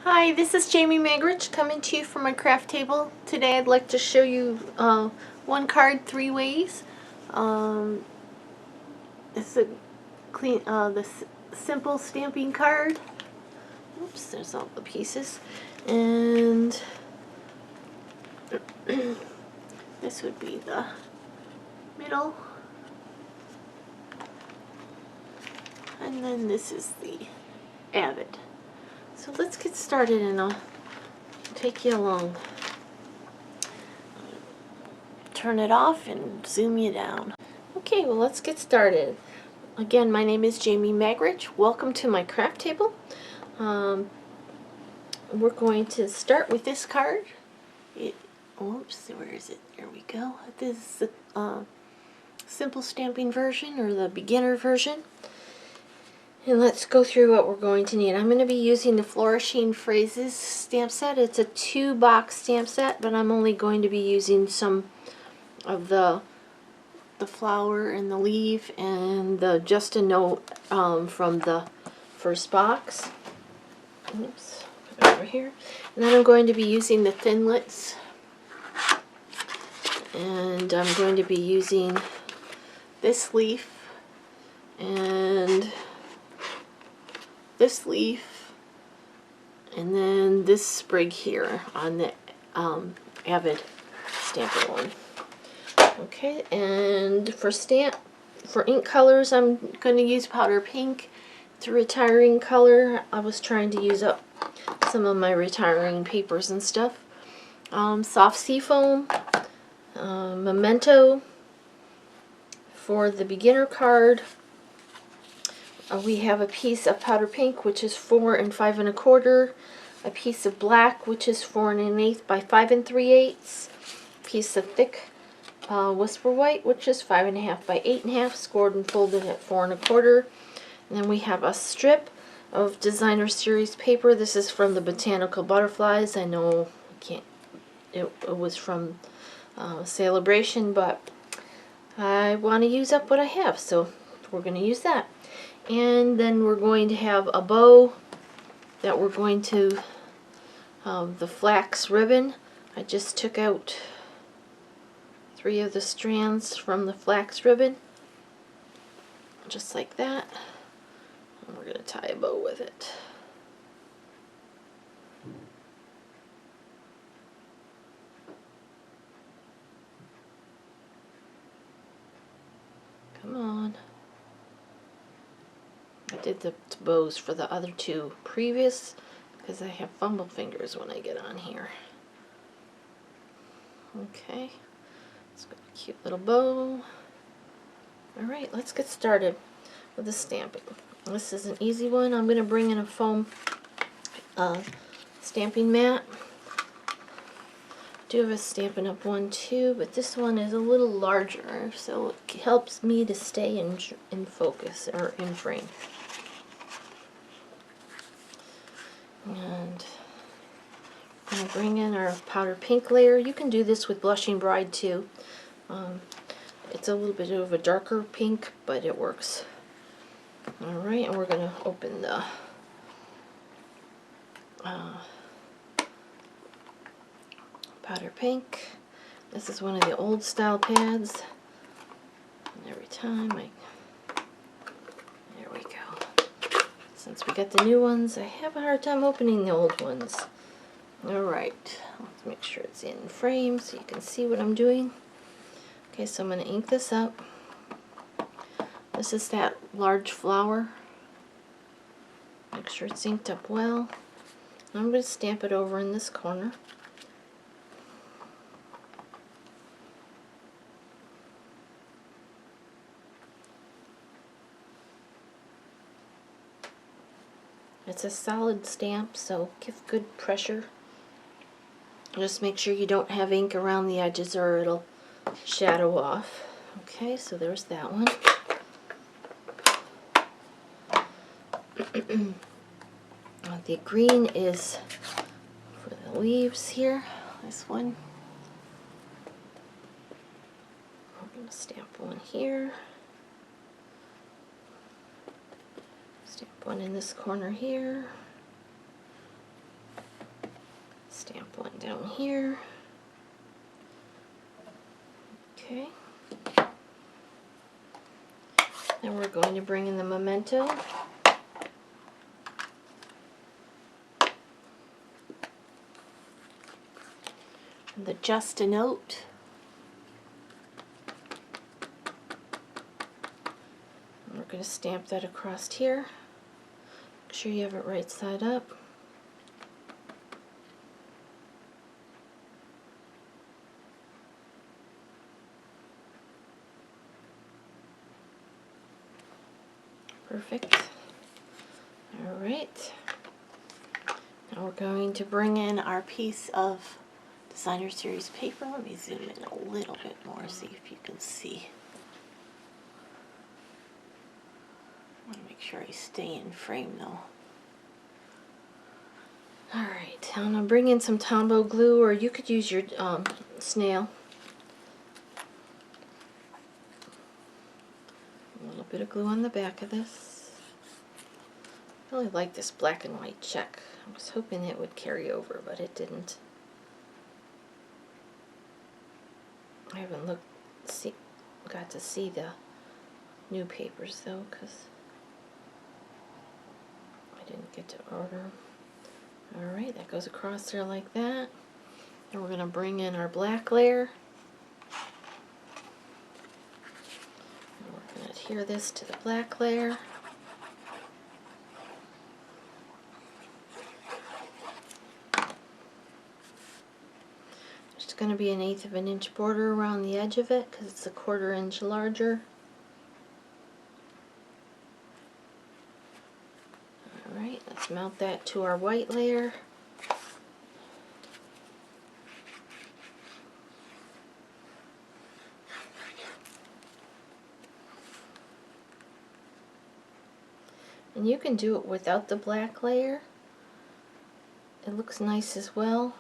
Hi, this is Jamie Magrich coming to you from my craft table. Today I'd like to show you one card 3 ways. It's a simple stamping card. Oops, there's all the pieces. And this would be the middle. And then this is the avid. So let's get started and I'll take you along. Turn it off and zoom you down. Okay, well let's get started. Again, my name is Jamie Magrich. Welcome to my craft table. We're going to start with this card. Oops, where is it? There we go. This is the simple stamping version or the beginner version. And let's go through what we're going to need. I'm going to be using the Flourishing Phrases stamp set. It's a 2-box stamp set, but I'm only going to be using some of the flower and the leaf and the just a note from the first box. Oops, put it over here. And then I'm going to be using the thinlits. And I'm going to be using this leaf and this leaf and then this sprig here on the avid stamper one. Okay, and for ink colors, I'm going to use powder pink. It's a retiring color. I was trying to use up some of my retiring papers and stuff. Soft seafoam, memento. For the beginner card, we have a piece of powder pink, which is 4 5 1/4. A piece of black, which is 4 1/8 by 5 3/8. Piece of thick whisper white, which is 5 1/2 by 8 1/2, scored and folded at 4 1/4. And then we have a strip of designer series paper. This is from the Botanical Butterflies. I know it was from Celebration, but I want to use up what I have, so we're going to use that. And then we're going to have a bow that we're going to the flax ribbon. I just took out 3 of the strands from the flax ribbon, just like that. And we're going to tie a bow with it. Come on. I did the bows for the other 2 previous because I have fumble fingers when I get on here. Okay, it's got a cute little bow. Alright, let's get started with the stamping. This is an easy one. I'm going to bring in a foam stamping mat. I do have a Stampin'Up one too, but this one is a little larger, so it helps me to stay in focus or in frame. And I'm going to bring in our powder pink layer. You can do this with Blushing Bride too. It's a little bit of a darker pink, but it works. Alright, and we're going to open the powder pink. This is one of the old style pads. And every time there we go. Since we got the new ones, I have a hard time opening the old ones. Alright, let's make sure it's in frame so you can see what I'm doing. Okay, so I'm going to ink this up. This is that large flower. Make sure it's inked up well. I'm going to stamp it over in this corner. It's a solid stamp, so give good pressure. Just make sure you don't have ink around the edges or it'll shadow off. Okay, so there's that one. The green is for the leaves here. This one. I'm going to stamp one here. Stamp one in this corner here. Stamp one down here. Okay. Then we're going to bring in the memento. And the just a note. And we're going to stamp that across here. Make sure you have it right side up. Perfect. All right. Now we're going to bring in our piece of Designer Series paper. Let me zoom in a little bit more, see if you can see. I want to make sure I stay in frame though. Alright, I'm going to bring in some Tombow glue, or you could use your snail. A little bit of glue on the back of this. I really like this black and white check. I was hoping it would carry over, but it didn't. I haven't got to see the new papers though, because I didn't get to order. Alright, that goes across there like that. And we're going to bring in our black layer. And we're going to adhere this to the black layer. There's going to be 1/8 of an inch border around the edge of it because it's a 1/4 inch larger. Alright, let's mount that to our white layer. And you can do it without the black layer. It looks nice as well,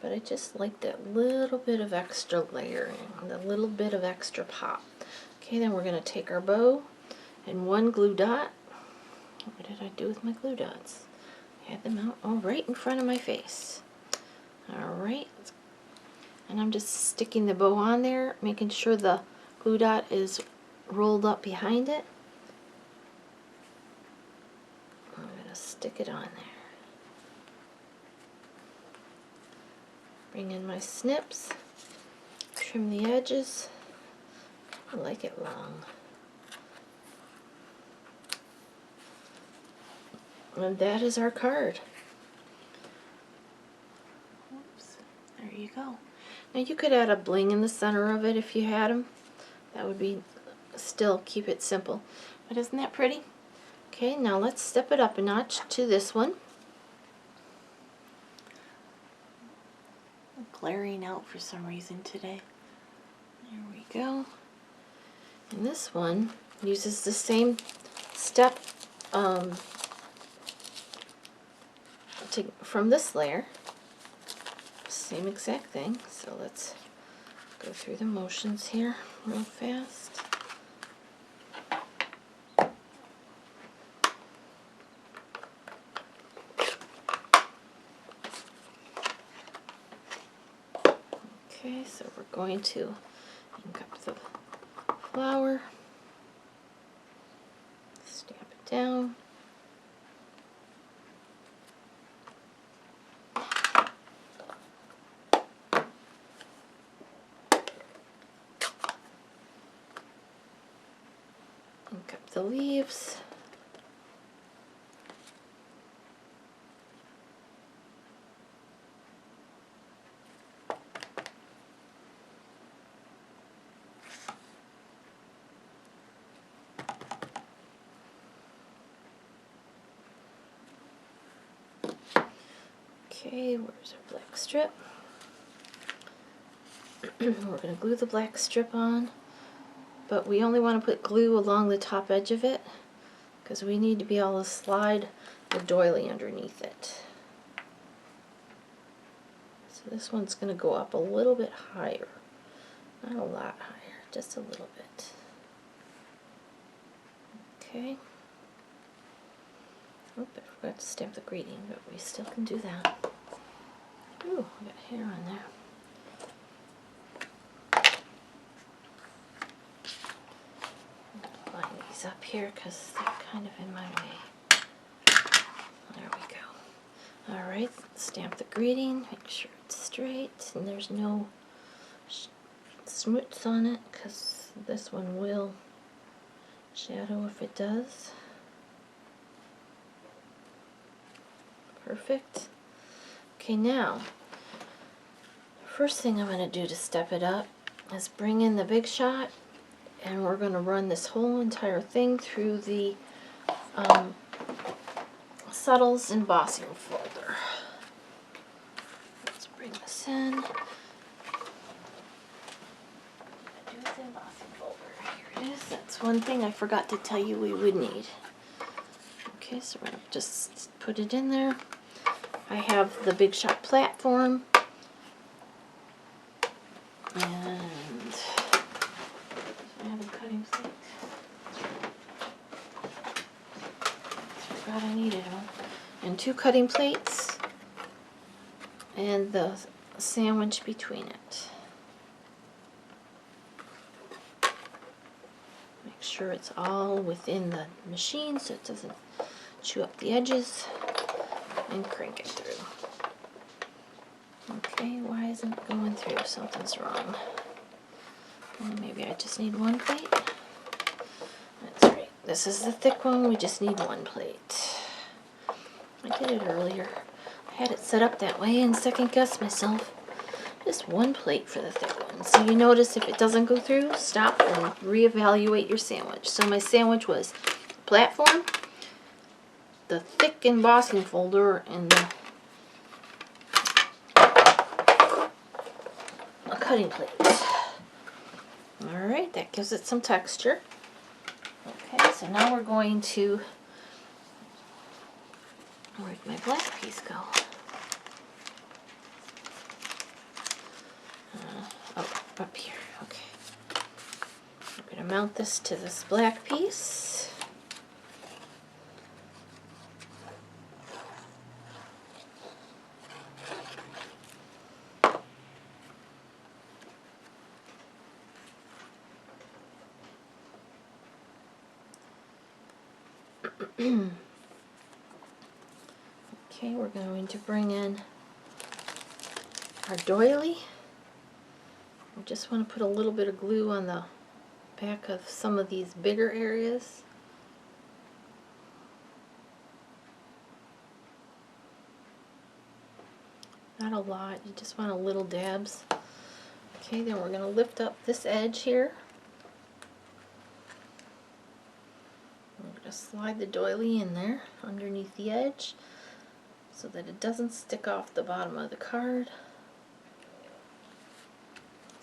but I just like that little bit of extra layering, the little bit of extra pop. Okay, then we're going to take our bow and one glue dot. What did I do with my glue dots? I had them out all right in front of my face. Alright, and I'm just sticking the bow on there, making sure the glue dot is rolled up behind it. I'm going to stick it on there. Bring in my snips, trim the edges. I like it long. And that is our card. Oops, there you go. Now you could add a bling in the center of it if you had them. That would be, still keep it simple. But isn't that pretty? Okay, now let's step it up a notch to this one. I'm glaring out for some reason today. There we go. And this one uses the same step from this layer. Same exact thing. So let's go through the motions here real fast. Okay, so we're going to ink up the flower, stamp it down. Ink up the leaves. Okay, where's our black strip? We're going to glue the black strip on, but we only want to put glue along the top edge of it because we need to be able to slide the doily underneath it. So this one's going to go up a little bit higher, not a lot higher, just a little bit. Okay. Oop, I forgot to stamp the greeting, but we still can do that. Ooh, I got hair on there. Line these up here because they're kind of in my way. There we go. Alright, stamp the greeting, make sure it's straight and there's no smoots on it because this one will shadow if it does. Perfect. Okay, now, first thing I'm going to do to step it up is bring in the Big Shot, and we're going to run this whole entire thing through the Subtles embossing folder. Let's bring this in. Do the embossing folder. Here it is. That's one thing I forgot to tell you we would need. Okay, so we're going to just put it in there. I have the Big Shot platform. And I have a cutting plate. Forgot I needed one. And 2 cutting plates. And the sandwich between it. Make sure it's all within the machine so it doesn't chew up the edges. And crank it through. Okay, why isn't it going through? Something's wrong. Well, maybe I just need 1 plate. That's right. This is the thick one. We just need 1 plate. I did it earlier. I had it set up that way and second guessed myself. Just 1 plate for the thick one. So you notice if it doesn't go through, stop and reevaluate your sandwich. So my sandwich was platform, the thick embossing folder, and the cutting plate. Alright, that gives it some texture. Okay, so now we're going to, where'd my black piece go? Oh, up here, okay. I'm going to mount this to this black piece. Okay, we're going to bring in our doily. I just want to put a little bit of glue on the back of some of these bigger areas. Not a lot, you just want a little dabs. Okay, then we're going to lift up this edge here. I'm going to slide the doily in there underneath the edge so that it doesn't stick off the bottom of the card.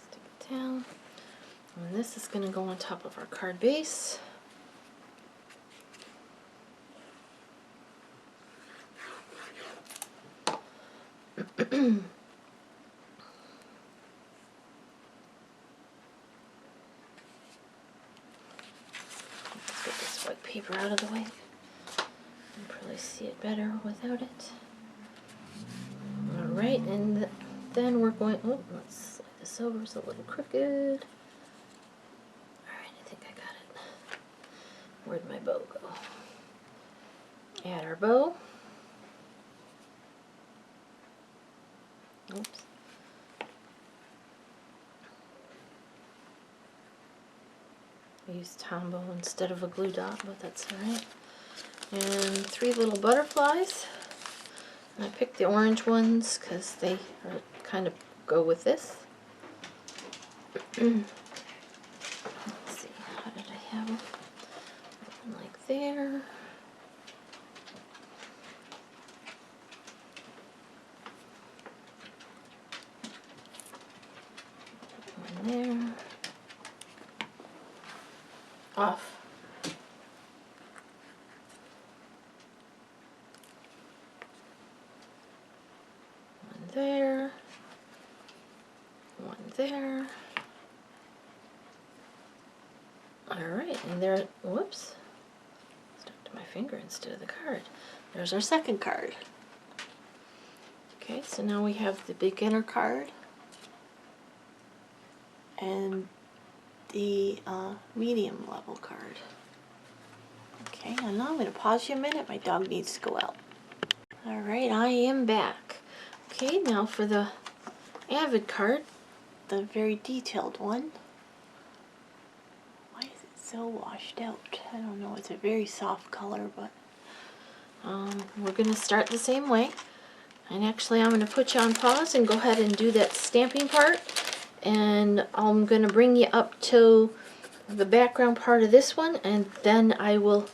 Stick it down. And this is going to go on top of our card base. Let's get this white paper out of the way. You can probably see it better without it. Alright, and then we're going, oh, let's slide this over, it's a little crooked. Alright, I think I got it. Where'd my bow go? Add our bow. Oops. I used Tombow instead of a glue dot, but that's alright. And 3 little butterflies. And I picked the orange ones because they are kind of go with this. Let's see, how did I have them? One like there. One there. Off. One there. One there. Alright, and there, whoops. Stuck to my finger instead of the card. There's our second card. Okay, so now we have the beginner card and the medium level card. Okay, and now I'm going to pause you a minute. My dog needs to go out. Alright, I am back. Okay, now for the avid card, the very detailed one. Why is it so washed out? I don't know, it's a very soft color, but we're going to start the same way. And actually I'm going to put you on pause and go ahead and do that stamping part. And I'm going to bring you up to the background part of this one, and then I will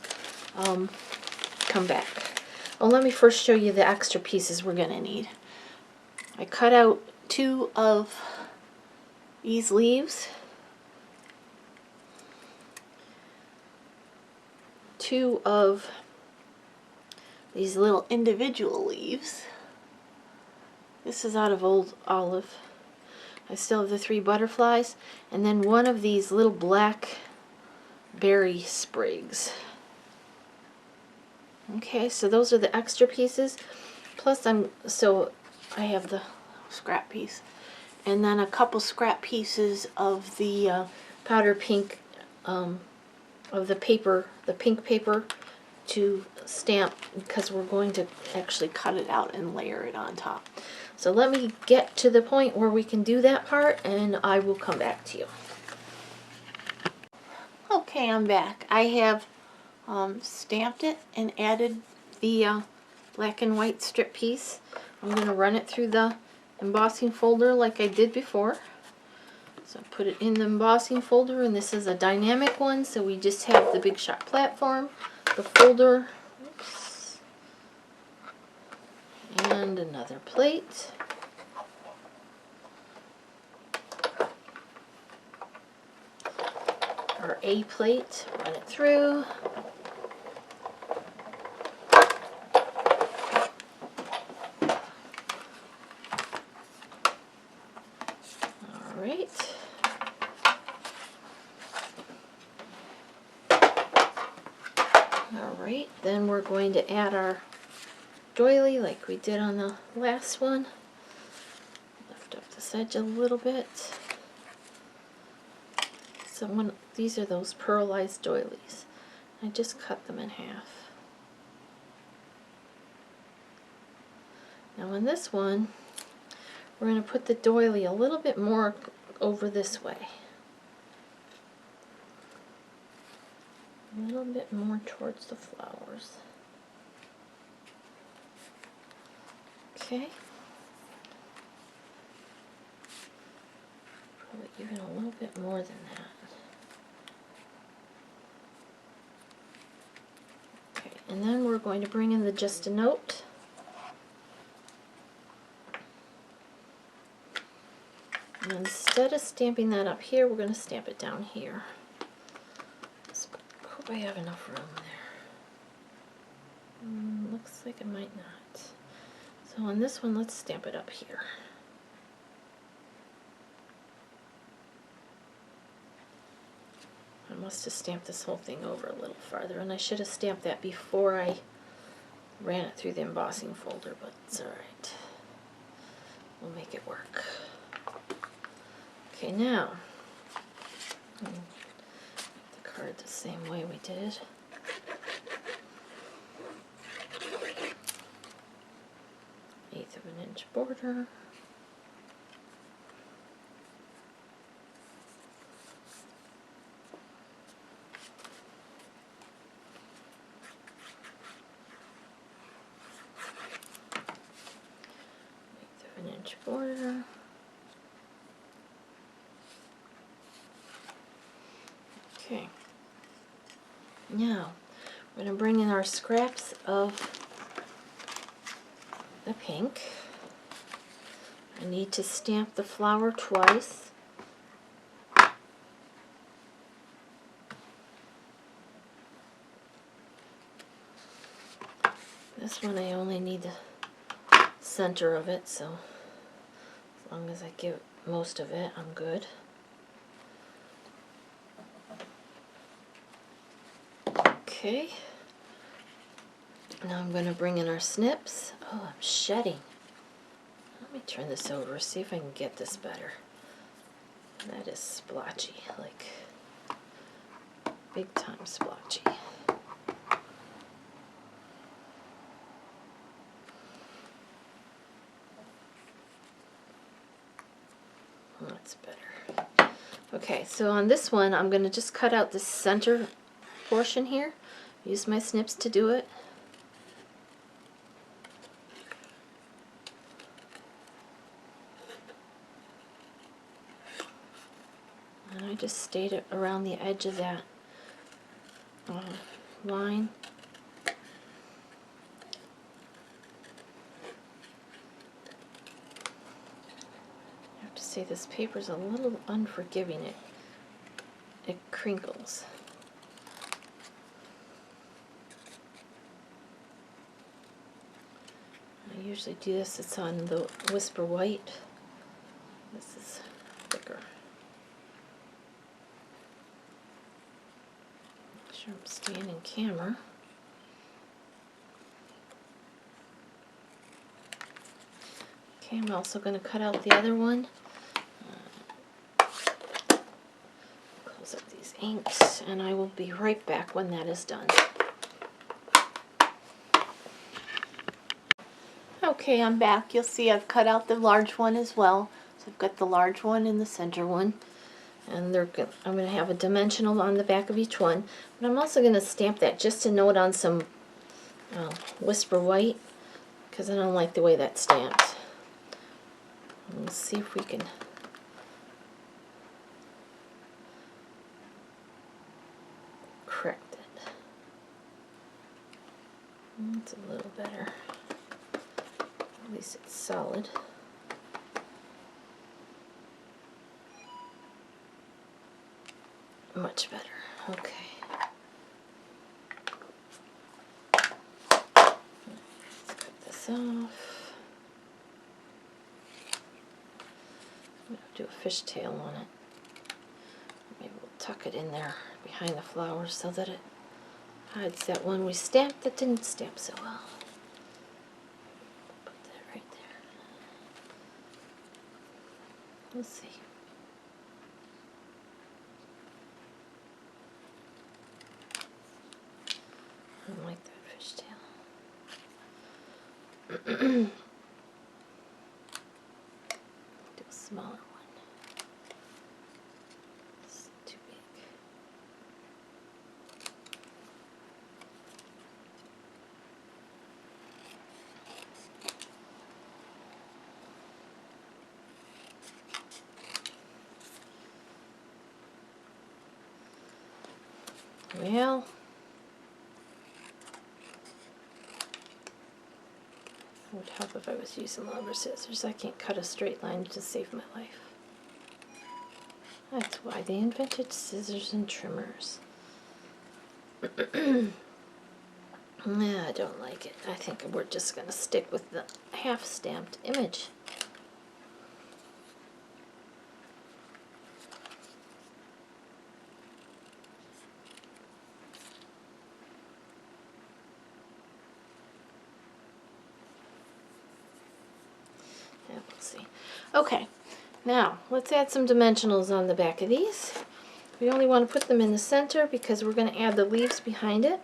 come back. Well, let me first show you the extra pieces we're going to need. I cut out 2 of these leaves, 2 of these little individual leaves. This is out of old olive. I still have the 3 butterflies, and then 1 of these little black berry sprigs. Okay, so those are the extra pieces. Plus I have the scrap piece, and then a couple scrap pieces of the powder pink, of the paper, the pink paper, to stamp, because we're going to actually cut it out and layer it on top. So let me get to the point where we can do that part, and I will come back to you. Okay, I'm back. I have stamped it and added the black and white strip piece. I'm going to run it through the embossing folder like I did before. So put it in the embossing folder, and this is a dynamic one, so we just have the Big Shot platform, the folder, oops, and another plate. Our A plate, run it through. Alright. Alright, then we're going to add our doily like we did on the last one. Lift up this edge a little bit. So these are those pearlized doilies. I just cut them in half. Now in this one, we're going to put the doily a little bit more over this way. A little bit more towards the flowers. Okay. Probably even a little bit more than that. Okay, and then we're going to bring in the Just a Note. And instead of stamping that up here, we're going to stamp it down here. Hope I have enough room there. Looks like I might not. So on this one, let's stamp it up here. I must have stamped this whole thing over a little farther, and I should have stamped that before I ran it through the embossing folder, but it's alright. We'll make it work. Okay, now, make the card the same way we did. Eighth of an inch border. Eighth of an inch border. Okay. Now, we're going to bring in our scraps of the pink. I need to stamp the flower twice. This one I only need the center of it, so as long as I get most of it, I'm good. Okay. Now I'm going to bring in our snips. Oh, I'm shedding. Let me turn this over, see if I can get this better. That is splotchy, like big time splotchy. That's better. Okay, so on this one, I'm going to just cut out this center portion here. Use my snips to do it. And I just stayed it around the edge of that line. I have to say this paper's a little unforgiving. It crinkles. I usually do this, it's on the Whisper White. This is thicker. Make sure I'm staying in camera. Okay, I'm also going to cut out the other one. Close up these inks, and I will be right back when that is done. Okay, I'm back. You'll see I've cut out the large one as well. So I've got the large one and the center one. And I'm going to have a dimensional on the back of each one. But I'm also going to stamp that just to note on some Whisper White, because I don't like the way that stamps. Let's see if we can correct it. That's a little better. At least it's solid. Much better. Okay. Let's cut this off. I'm going to do a fishtail on it. Maybe we'll tuck it in there behind the flowers so that it hides that one we stamped that didn't stamp so well. Put that right there. We'll see. I don't like that fishtail. Do a smaller one. It's too big. Well, it would help if I was using rubber scissors. I can't cut a straight line to save my life. That's why they invented scissors and trimmers. Nah, I don't like it. I think we're just going to stick with the half-stamped image. Yeah, we'll see. Okay, now let's add some dimensionals on the back of these. We only want to put them in the center because we're going to add the leaves behind it.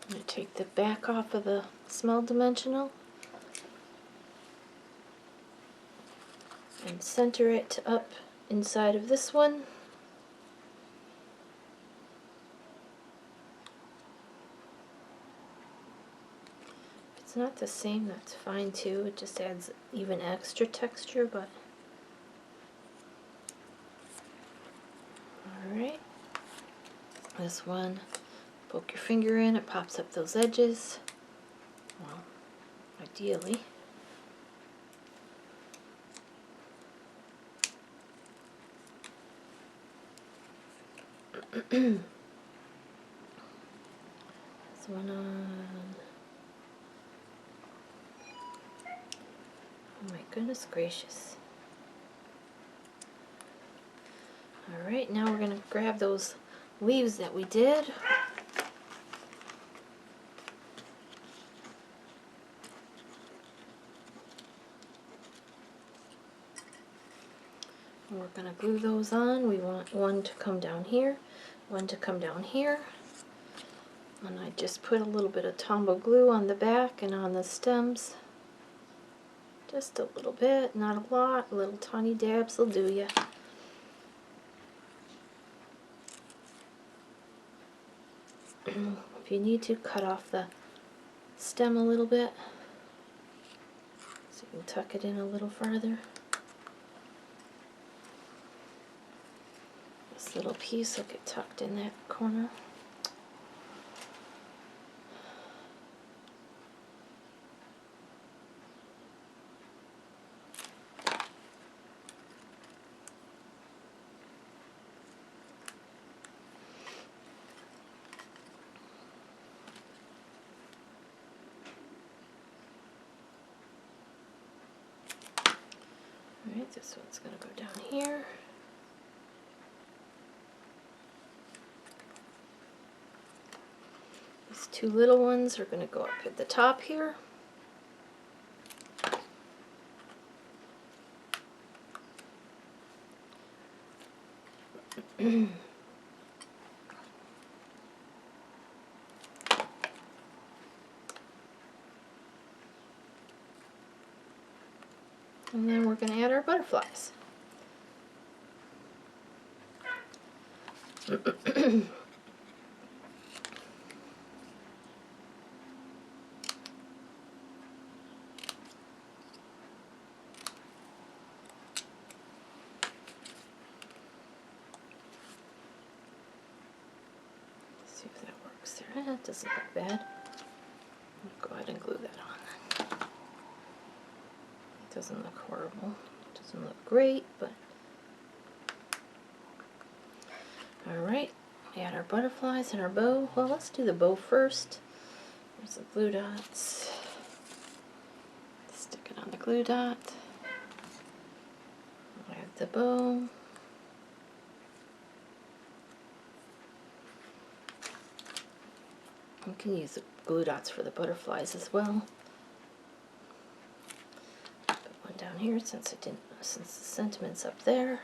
I'm going to take the back off of the small dimensional and center it up inside of this one. If it's not the same, that's fine too. It just adds even extra texture, but alright. This one, poke your finger in, it pops up those edges. Well, ideally. This one on. Oh my goodness gracious. Alright, now we're going to grab those leaves that we did. We're going to glue those on. We want one to come down here, one to come down here. And I just put a little bit of Tombow glue on the back and on the stems. Just a little bit, not a lot, little tiny dabs will do ya. If you need to, cut off the stem a little bit so you can tuck it in a little farther. This little piece will get tucked in that corner. Alright, this one's going to go down here. These two little ones are going to go up at the top here. And then we're going to add our butterflies. See if that works there. It doesn't look bad. I'll go ahead and glue that on. It doesn't look horrible. It doesn't look great, but alright. Add our butterflies and our bow. Well, let's do the bow first. There's the glue dots. Stick it on the glue dot. Add the bow. You can use the glue dots for the butterflies as well. Put one down here since the sentiment's up there.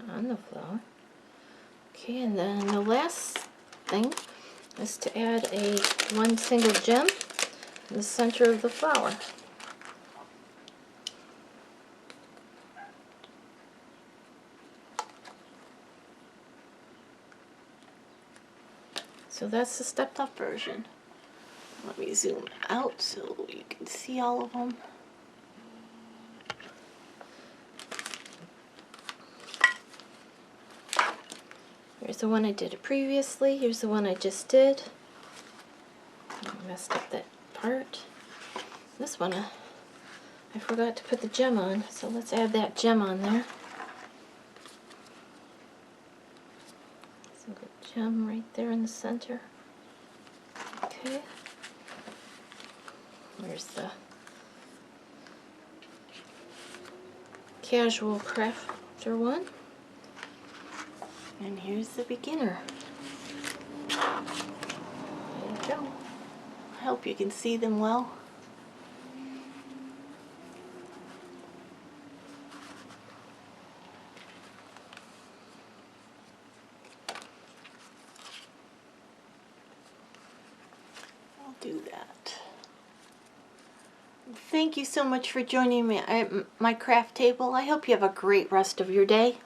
On the flower. Okay, and then the last thing is to add one single gem in the center of the flower. So that's the stepped up version. Let me zoom out so you can see all of them. Here's the one I did previously. Here's the one I just did. I messed up that part. This one, I forgot to put the gem on, so let's add that gem on there. Single gem right there in the center. Okay. Here's the casual crafter one. And here's the beginner. There you go. I hope you can see them well. I'll do that. Thank you so much for joining me at my craft table. I hope you have a great rest of your day.